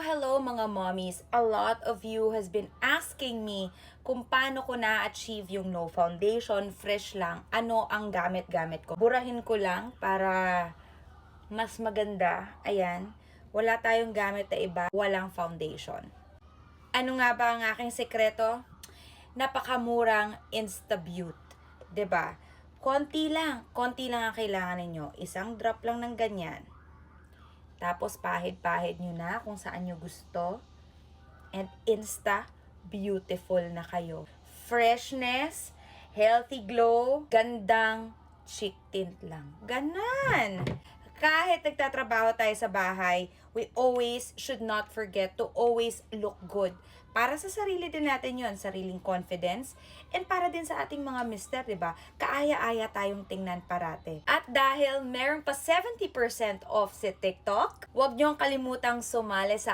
Hello mga mommies. A lot of you has been asking me kung paano ko na-achieve yung no foundation, fresh lang, ano ang gamit-gamit ko. Burahin ko lang para mas maganda. Ayan, wala tayong gamit na iba, walang foundation. Ano nga ba ang aking sekreto? Napakamurang Instabute. 'Di ba? Konti lang ang kailangan ninyo. Isang drop lang ng ganyan. Tapos pahid-pahid nyo na kung saan nyo gusto. And insta beautiful na kayo. Freshness, healthy glow, gandang cheek tint lang. Ganan! Kahit nagtatrabaho tayo sa bahay, we always should not forget to always look good. Para sa sarili din natin yon, sariling confidence, and para din sa ating mga mister, diba? Kaaya-aya tayong tingnan parate. At dahil meron pa 70% off si TikTok, huwag niyong kalimutang sumali sa